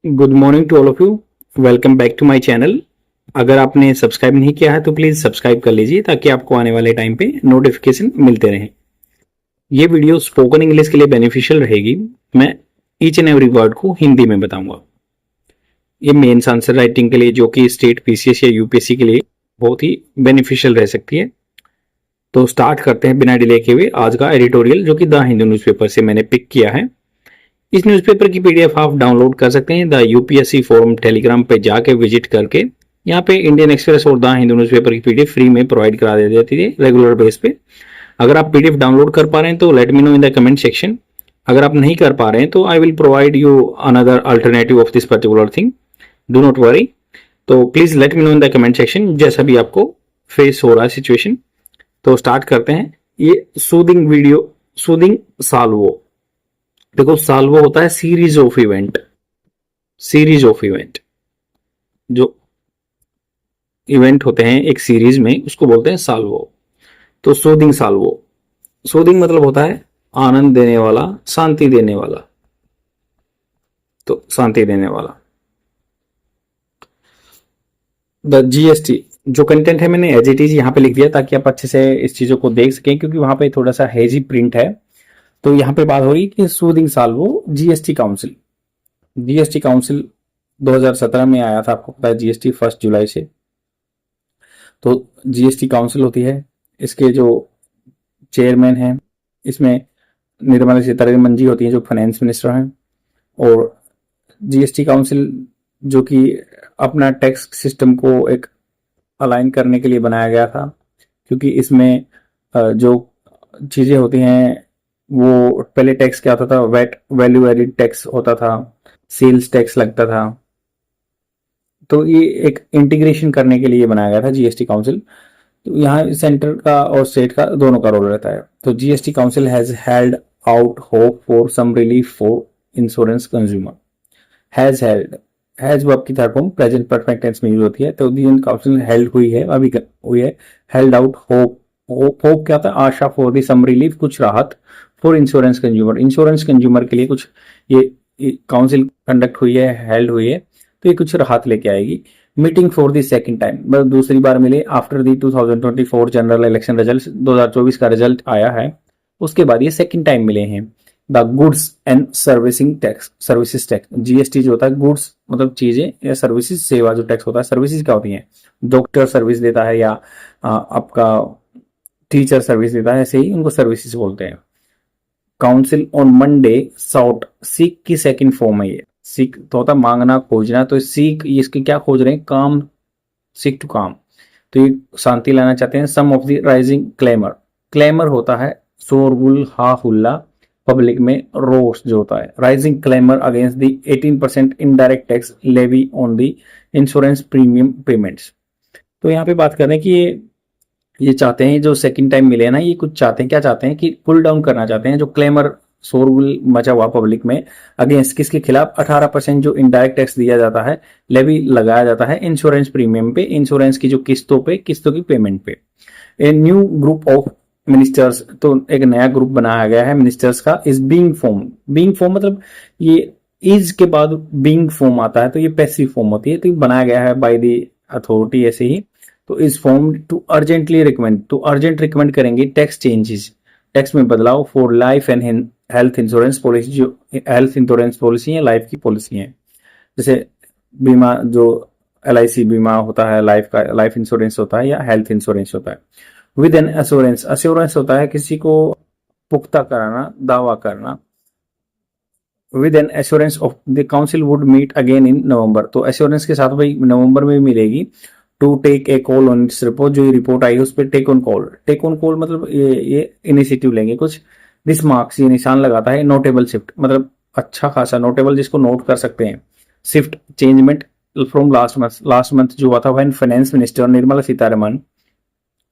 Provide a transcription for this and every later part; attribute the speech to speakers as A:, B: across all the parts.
A: Good morning to all of you. Welcome back to my channel. अगर आपने subscribe नहीं किया है तो प्लीज सब्सक्राइब कर लीजिए ताकि आपको आने वाले टाइम पे नोटिफिकेशन मिलते रहें। ये वीडियो स्पोकन इंग्लिश के लिए बेनिफिशियल रहेगी। मैं ईच एंड एवरी वर्ड को हिंदी में बताऊंगा। ये मेंस आंसर राइटिंग के लिए, जो कि स्टेट पीसीएस या यूपीएससी के लिए बहुत ही बेनिफिशियल रह सकती है। तो स्टार्ट करते हैं बिना डिले के हुए आज का एडिटोरियल, जो कि द हिंदू न्यूज़पेपर से मैंने पिक किया है। इस न्यूज़पेपर की पीडीएफ आप डाउनलोड कर सकते हैं द यूपीएससी फोरम टेलीग्राम पे जाके विजिट करके। यहाँ पे इंडियन एक्सप्रेस और द हिंदू न्यूज़पेपर की पीडीएफ फ्री में प्रोवाइड करा दी जाती है रेगुलर बेस पे। अगर आप पीडीएफ डाउनलोड कर पा रहे हैं तो let me know in the comment section. अगर आप नहीं कर पा रहे हैं तो I will provide you another alternative of this particular thing. Do not worry. तो please let me know in the comment section जैसा भी आपको फेस हो रहा है सिचुएशन। तो स्टार्ट करते हैं। ये सूदिंग वीडियो, सूदिंग साल्वो। देखो, साल्वो होता है series of event. Series of event, जो इवेंट होते हैं एक सीरीज में, उसको बोलते हैं साल्वो। तो सूदिंग साल्वो, सूदिंग मतलब होता है आनंद देने वाला, शांति देने वाला। तो शांति देने वाला। द जीएसटी जो कंटेंट है मैंने एज इट इज यहाँ पे लिख दिया ताकि आप अच्छे से इस चीजों को देख सकें, क्योंकि वहां पे थोड़ा सा हेजी प्रिंट है। तो यहाँ पे बात हो रही है कि soothing Salvo GST council. GST council 2017 में आया था, आपको पता है जीएसटी 1 जुलाई से। तो जीएसटी काउंसिल होती है, इसके जो चेयरमैन हैं इसमें निर्मला सीतारमन जी होती हैं, जो फाइनेंस मिनिस्टर हैं। और जीएसटी काउंसिल जो कि अपना टैक्स सिस्टम को एक अलाइन करने के लिए बनाया गया था, क्योंकि इसमें जो चीज़ें होती हैं वो पहले टैक्स क्या होता था, वैट वैल्यू एडिड टैक्स होता था, सेल्स टैक्स लगता था। तो ये एक इंटीग्रेशन करने के लिए बनाया गया था जीएसटी काउंसिल। तो यहाँ सेंटर का और स्टेट का दोनों का रोल रहता है। तो GST council has held out hope for some relief for insurance consumer. Has held, has verb की third form present perfect tense में यूज होती है। तो जीएसटी काउंसिल हेल्ड हुई है, अभी हुई है। हेल्ड आउट होप, होप क्या होता है, आशा, फॉर दी सम रिलीफ कुछ राहत, for insurance consumer, insurance consumer के लिए कुछ ये काउंसिल कंडक्ट हुई है, हेल्ड हुई है। तो ये कुछ राहत लेके आएगी। Meeting for the second time, बस दूसरी बार मिले after the 2024 general election result. 2024 का रिजल्ट आया है, उसके बाद ये सेकंड टाइम मिले हैं। The goods and servicing tax, services tax. GST जो होता है गुड्स मतलब चीजें, या सर्विसेज सेवा जो टैक्स होता है। सर्विसेज क्या होती है, डॉक्टर सर्विस देता है या आपका टीचर सर्विस देता है, ऐसे ही उनको सर्विसेज बोलते हैं। Council on Monday sought, seek की सेकंड फॉर्म है ये। सीक तो होता है मांगना, खोजना। तो सीक इसके क्या खोज रहे हैं, काम, सीक टू काम। तो ये शांति लाना चाहते हैं। Some of the rising clamour, clamour होता है शोरगुल, हा हुल्ला, पब्लिक में रोष जो होता है। Rising clamour against the 18% indirect tax levy on the insurance premium payments. तो यहाँ पे बात कर रहे हैं कि ये चाहते हैं, जो सेकंड टाइम मिले ना, ये कुछ चाहते हैं, क्या चाहते हैं कि पुल डाउन करना चाहते हैं जो क्लेमर शोरगुल मचा हुआ पब्लिक में, अगेंस्ट किसके खिलाफ, 18% जो इनडायरेक्ट टैक्स दिया जाता है, लेवी लगाया जाता है इंश्योरेंस प्रीमियम पे, इंश्योरेंस की जो किस्तों पे, किस्तों की पेमेंट पे। A new group of ministers, तो एक नया ग्रुप बनाया गया है मिनिस्टर्स का, is being form. Being form मतलब ये इज के बाद बीइंग फॉर्म आता है, तो ये पैसिव फॉर्म होती है। तो ये बनाया गया है बाय द अथॉरिटी, ऐसे ही। तो is form to urgently recommend, तो अर्जेंट रिकमेंड करेंगे टैक्स चेंजेस, टैक्स में बदलाव, for life and health insurance policy, जो हेल्थ इंश्योरेंस पॉलिसी है, लाइफ की पॉलिसी है। जैसे बीमा, जो एलआईसी बीमा होता है, लाइफ का लाइफ इंश्योरेंस होता है, या हेल्थ इंश्योरेंस होता है। विद एन एश्योरेंस, एश्योरेंस होता है किसी को पुख्ता कराना, दावा करना। With an assurance of the council would meet again in November, तो एश्योरेंस के साथ भाई नवंबर में मिलेगी। To take a call on this report, जो रिपोर्ट आई है उस पर take on call. Take on call मतलब ये इनिशिएटिव लेंगे कुछ। दिस मार्क्स, ये निशान लगाता है नोटेबल शिफ्ट, मतलब अच्छा खासा नोटेबल, जिसको नोट कर सकते हैं। Shift, changement from last month जो हुआ था, when finance minister Nirmala Sitharaman,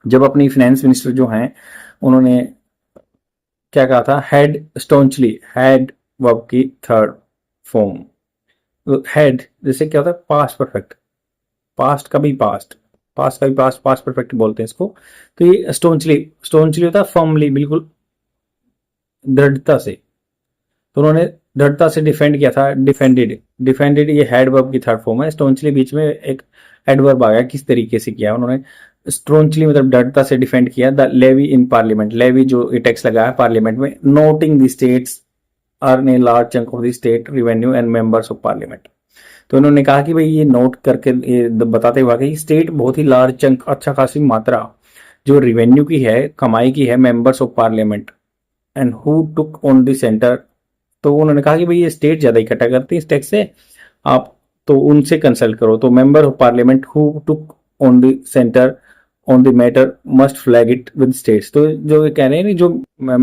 A: जब अपनी फाइनेंस मिनिस्टर जो हैं उन्होंने क्या कहा था, हेड स्टोनचली, हेड वर्ब की थर्ड फॉर्म। हेड जैसे क्या होता है, पास्ट परफेक्ट, पास्ट का भी पास्ट, पास्ट का भी पास्ट, पास्ट परफेक्ट बोलते हैं इसको। तो ये स्टोनचली, स्टोनचली होता है फर्मली, बिल्कुल दृढ़ता से। तो उन्होंने दृढ़ता से डिफेंड किया था, डिफेंडेड डिफेंडेड ये हेडवर्ब की थर्ड फॉर्म है, स्टोनचली बीच में एक एडवर्ब आ गया, किस तरीके से किया उन्होंने, स्ट्रोंचली मतलब दृढ़ता से डिफेंड किया the levy in parliament, levy जो टैक्स लगाया पार्लियामेंट में, noting the states earn a large chunk of the state revenue and members of parliament. तो इन्होंने कहा कि भाई ये नोट करके ये बताते हुए कि स्टेट बहुत ही लार्ज चंक, अच्छा खासी मात्रा जो रेवेन्यू की है, कमाई की है members of parliament and who took on the centre. तो उन्होंने कहा कि भाई ये स्टेट ज्यादा इकट्ठा करती है इस टैक्स से, आप तो उनसे कंसल्ट करो। तो member of parliament who took on the centre on the matter must flag it with states. तो जो ये कह रहे हैं ना, जो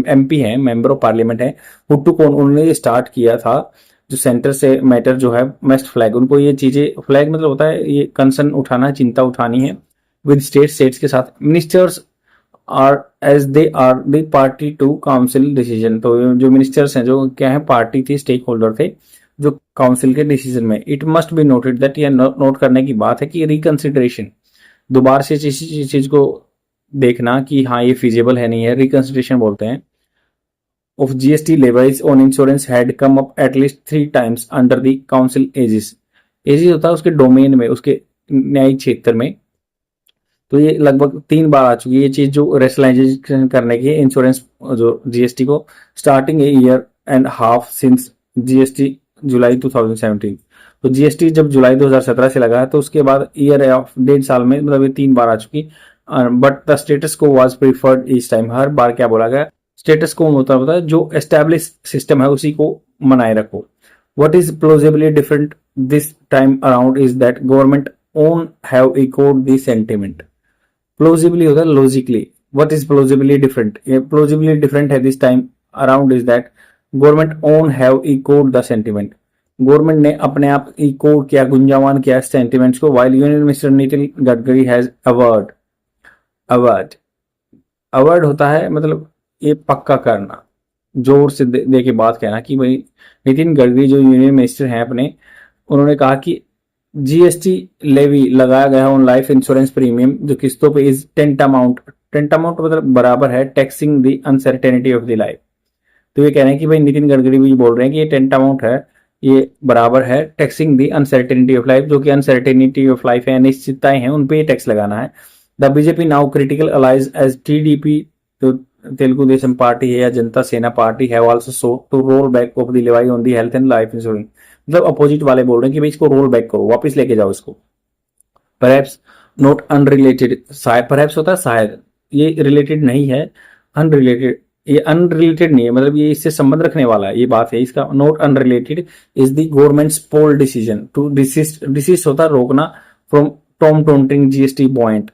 A: एमपी हैं, मेंबर ऑफ पार्लियामेंट है, हु टुक ऑन, उन्होंने स्टार्ट किया था जो सेंटर से मैटर जो है मस्ट फ्लैग, उनको ये चीजें, फ्लैग मतलब होता है ये कंसर्न उठाना, चिंता उठानी है विद स्टेट्स के साथ। Ministers are as they are the party to council decision. तो जो मिनिस्टर्स हैं जो क्या है, पार्टी थी, स्टेक होल्डर थे जो काउंसिल के डिसीजन में। It must be noted that, ये नोट करने की बात है कि रिकंसिडरेशन, दोबारा से इस चीज को देखना कि हाँ ये फिजिबल है नहीं है, रिकंसिडरेशन बोलते हैं, of GST levies on insurance had come up at least 3 times under the council aegis। Aegis होता है उसके डोमेन में, उसके न्यायिक क्षेत्र में। तो ये लगभग 3 बार आ चुकी है ये चीज, जो रेशनलाइजेशन करने की इंश्योरेंस जो जीएसटी को, starting a year and half since GST July 2017। तो जीएसटी जब जुलाई 2017 से लगा है तो उसके बाद ईयर ऑफ 1.5 साल में मतलब ये 3 बार आ चुकी। बट द स्टेटस को वाज प्रीफर्ड ईच टाइम, हर बार क्या बोला गया, स्टेटस को होता है जो एस्टेब्लिश सिस्टम है उसी को बनाए रखो। What is plausibly different this time around is that government own have echoed the sentiment. Plausibly होता है logically, what is plausibly different, ये प्लॉजिबली डिफरेंट है this time around is that government own have echoed the sentiment. Government ने अपने आप echoed किया, गुंजावान किया सेंटिमेंट्स को, while union minister Nitin Gadkari has averred, averred, averred होता है मतलब ये पक्का करना, जोर से दे के बात कहना कि भाई नितिन गडकरी जो यूनियन मिनिस्टर हैं अपने, उन्होंने कहा कि जीएसटी लेवी लगाया गया ऑन लाइफ इंश्योरेंस प्रीमियम जो किस्तों पे इज टेंटामाउंट, टेंटामाउंट मतलब बराबर है taxing the uncertainty of the life. तो ये कह रहे हैं कि भाई नितिन गडकरी भी बोल रहे हैं कि ये टेंटामाउंट है, ये बराबर है taxing the uncertainty of life, जो कि अनसर्टेनिटी ऑफ लाइफ है, अनिश्चितताएं हैं, उन पे ये टैक्स लगाना है। The BJP now critical allies as TDP, तो तेलुगु देशम पार्टी है या जनता सेना पार्टी है, also so to roll back of the levy on the health and life insurance. मतलब अपोजिट वाले बोल रहे हैं कि भाई इसको रोल बैक करो, वापस लेके जाओ इसको। परहैप्स नॉट अनरिलेटेड, परहैप्स होता है शायद, ये रिलेटेड नहीं है, अनरिलेटेड, ये अनरिलेटेड नहीं है, मतलब ये इससे संबंध रखने वाला है, ये बात है इसका। Not unrelated is the government's poll decision to desist होता है रोकना, फ्रॉम टॉम टोंटरिंग जीएसटी पॉइंट।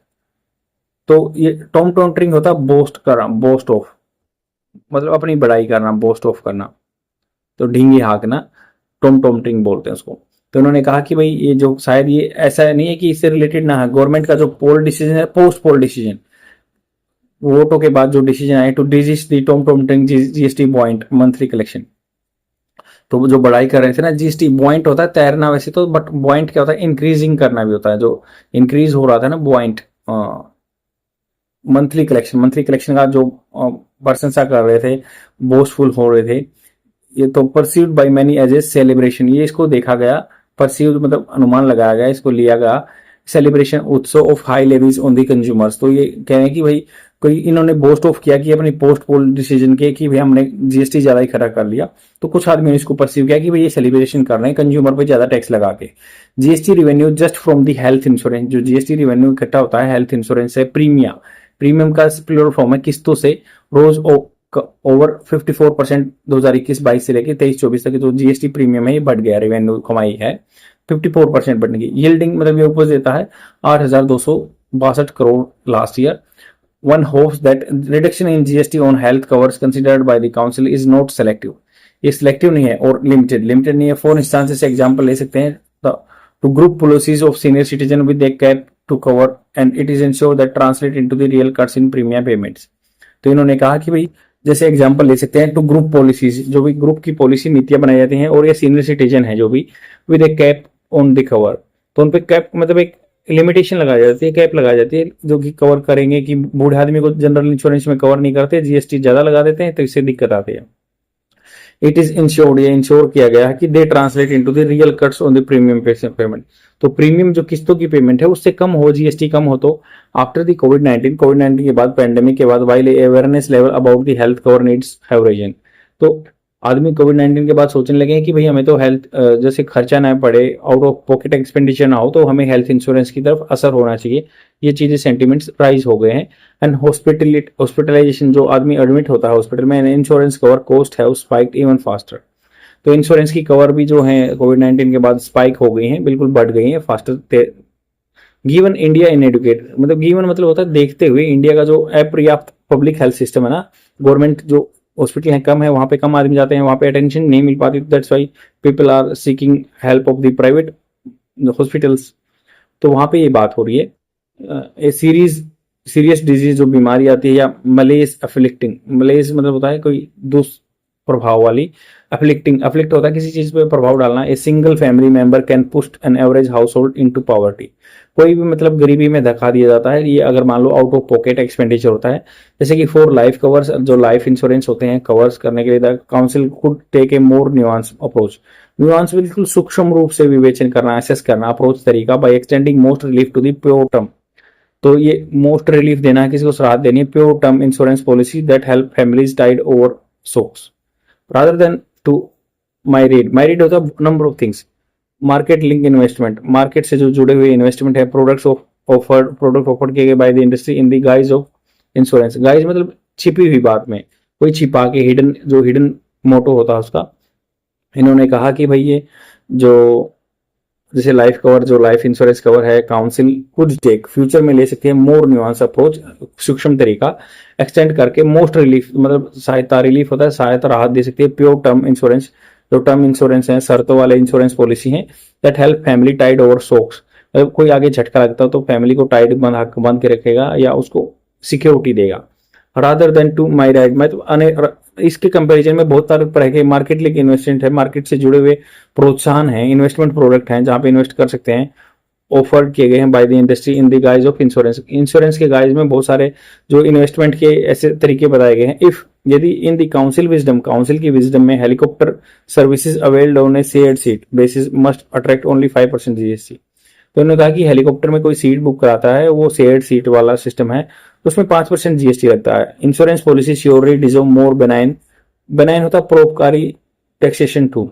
A: तो ये टॉम टोंटरिंग होता है बोस्ट करना, बोस्ट ऑफ मतलब अपनी बड़ाई करना, बोस्ट ऑफ करना, तो ढींगे हाँकना, टॉम टोंटरिंग बोलते हैं उसको। तो उन्होंने कहा कि भाई ये जो शायद ये ऐसा नहीं है कि इससे रिलेटेड ना है, गवर्नमेंट का जो पोल डिसीजन है, पोस्ट पोल डिसीजन, वोटों के बाद जो डिसीजन आए to digest the tom टोंटरिंग GST point monthly collection. तो जो बढ़ाई कर रहे थे ना, जीएसटी पॉइंट होता है तैरना वैसे तो, बट पॉइंट क्या होता है, इंक्रीजिंग करना भी होता है, जो इंक्रीज हो रहा था ना point, monthly collection, monthly collection का जो प्रशंसा कर रहे थे, बोस्टफुल हो रहे थे ये। तो perceived by many as a celebration, ये इसको देखा गया, परसीव्ड मतलब अनुमान लगाया गया, इसको लिया गया सेलिब्रेशन, उत्सव of high levies on the consumers. तो ये कह रहे हैं कि भाई कोई इन्होंने बोस्ट ऑफ किया कि अपनी पोस्ट पोल डिसीजन के कि भाई हमने जीएसटी ज्यादा इकट्ठा कर लिया, तो कुछ आदमी ने इसको परसीव किया कि भाई ये सेलिब्रेशन कर रहे हैं कंज्यूमर पे ज्यादा टैक्स लगा के। GST revenue just from the health insurance, जो जीएसटी रेवेन्यू इकट्ठा होता है हेल्थ इंश्योरेंस से, प्रीमियम, प्रीमियम का प्लूरल फॉर्म है किस्तों से, रोज ओवर 54% 2021-22 से लेके 23-24 तक जो जीएसटी प्रीमियम है ये बढ़ गया, रेवेन्यू कमाई है 54% बढ़ने की। यील्डिंग मतलब ये ऊपर देता है 8,262 crore last year. One hopes that reduction in GST on health covers considered by the council is not selective, ये सिलेक्टिव नहीं है और लिमिटेड नहीं है। 4 इंस्टांसेस से एग्जांपल ले सकते हैं, to group policies of senior citizen with a cap to cover and it is ensure that translate into the real cuts in premium payments. तो इन्होंने कहा कि भाई जैसे एग्जांपल ले सकते हैं, टू ग्रुप पॉलिसीज, जो भी ग्रुप की पॉलिसी नीतियां बनाई जाती हैं, और ये सीनियर सिटीजन है जो भी, with a cap on the cover, तो उन पे कैप मतलब एक लिमिटेशन लगाई जाती है, कैप लगाई जाती है जो कि कवर करेंगे कि बूढ़े आदमी को जनरल इंश्योरेंस में कवर नहीं करते, जीएसटी ज्यादा लगा देते हैं तो इससे दिक्कत आती है। इट इज इंश्योर्ड, ये इंश्योर किया गया है कि they translate into the real cuts on the premium payment. तो प्रीमियम जो किस्तों की पेमेंट है उससे कम हो, जीएसटी कम हो, तो आफ्टर द कोविड 19 के बाद, पैंडेमिक के बाद, while awareness level about the health cover needs have risen. तो आदमी कोविड 19 के बाद सोचने लगे हैं कि भाई हमें तो हेल्थ जैसे खर्चा ना पड़े, आउट ऑफ पॉकेट एक्सपेंडिचर ना हो, तो हमें हेल्थ इंश्योरेंस की तरफ असर होना चाहिए। ये चीजें सेंटिमेंट्स राइज हो गए हैं। एंड हॉस्पिटलाइजेशन, जो आदमी एडमिट होता है हॉस्पिटल में, इंश्योरेंस कवर कॉस्ट है स्पाइक इवन फास्टर। तो इंश्योरेंस की कवर भी जो है कोविड 19 के बाद स्पाइक हो गई हैं, बिल्कुल बढ़ गई हैं faster. Given India inadequate, मतलब गिवन मतलब होता है देखते हुए, इंडिया का जो अपर्याप्त पब्लिक हेल्थ सिस्टम है ना, गवर्नमेंट जो हॉस्पिटल है कम है, वहां पे कम आदमी जाते हैं, वहां पे अटेंशन नहीं मिल पाती, that's why people are seeking help of the private hospitals. तो वहां पे ये बात हो रही है। ए सीरियस डिजीज जो बीमारी आती है, या मलेज अफ्लिक्टिंग, मलेज मतलब होता है कोई दुष्प्रभाव वाली, अफ्लिक्ट होता है किसी चीज पे प्रभाव डालना। A single family member can push an average household into poverty, कोई भी मतलब गरीबी में धक्का दिया जाता है। ये अगर मान लो आउट ऑफ पॉकेट एक्सपेंडिचर होता है, जैसे कि फॉर लाइफ कवर्स, जो लाइफ इंश्योरेंस होते हैं, कवर्स करने के लिए the council could take a more nuance approach. Nuance बिल्कुल सूक्ष्म रूप से विवेचन करना, एसेस करना, अप्रोच तरीका, by extending most relief to the pure term. तो ये मोस्ट रिलीफ देना है, किसी को राहत देनी है, pure term insurance policy that help families tide over shocks rather than to myriad होता है number of things. Market link investment, market से जो जुड़े हुए इन्वेस्टमेंट है, प्रोडक्ट ऑफर्ड किए गए by the industry in the guys of insurance. Guys मतलब छिपी हुई बात में, कोई छिपा के हिडन मोटो होता है उसका। इन्होंने कहा कि भाई ये जो जैसे लाइफ कवर, जो लाइफ इंश्योरेंस कवर है, काउंसिल कुड टेक, फ्यूचर में ले सकती है मोर न्यूआंस अप्रोच, सूक्ष्म तरीका, एक्सटेंड करके मोस्ट रिलीफ, मतलब सहायता, रिलीफ होता है सहायता, राहत दे सकती है, प्योर टर्म इंश्योरेंस, जो टर्म इंश्योरेंस है, शर्तों वाले इंश्योरेंस पॉलिसी है, that help family tide over shocks. मतलब कोई आगे झटका लगता है तो फैमिली को टाइड बंद के रखेगा या उसको सिक्योरिटी देगा। Rather than to myriad, मैं तो इसके कंपैरिजन में बहुत सारे तरह के मार्केट लिंक इन्वेस्टमेंट है, मार्केट से जुड़े हुए प्रोत्साहन है, इन्वेस्टमेंट प्रोडक्ट हैं जहां पे इन्वेस्ट कर सकते हैं, ऑफर्ड किए गए हैं by the industry in the guys of insurance. Insurance के गाइज में बहुत सारे जो इन्वेस्टमेंट के ऐसे तरीके बताए गए हैं। इफ यदि in the council wisdom, council की विजडम में helicopter services availed on A shared seat basis must attract only 5% GST. तो उन्होंने कहा कि हेलीकॉप्टर में कोई सीट बुक कराता है, वो शेयर्ड सीट वाला सिस्टम है, तो उसमें 5% जीएसटी लगता है। Insurance policy surely deserve more benign, benign होता है परोपकारी टैक्सेशन टू।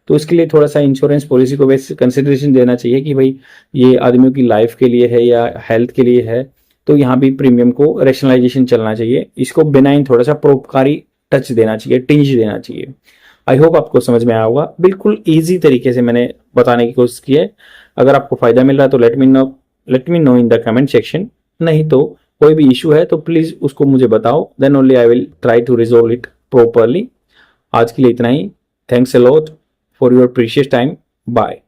A: तो इसके लिए थोड़ा सा इंश्योरेंस पॉलिसी को वैसे कंसिडरेशन देना चाहिए कि भाई ये आदमियों की लाइफ के लिए है या हेल्थ के लिए है, तो यहाँ भी प्रीमियम को रेशनलाइजेशन चलना चाहिए, इसको बेनाइन थोड़ा सा परोपकारी टच देना चाहिए, टिंज देना चाहिए। आई होप आपको समझ में आया होगा, बिल्कुल ईजी तरीके से मैंने बताने की कोशिश की है। अगर आपको फायदा मिल रहा है तो let me know in the comment section. नहीं तो कोई भी इशू है तो प्लीज उसको मुझे बताओ, then only I will try to resolve it properly. आज के लिए इतना ही। Thanks a lot for your precious time. Bye.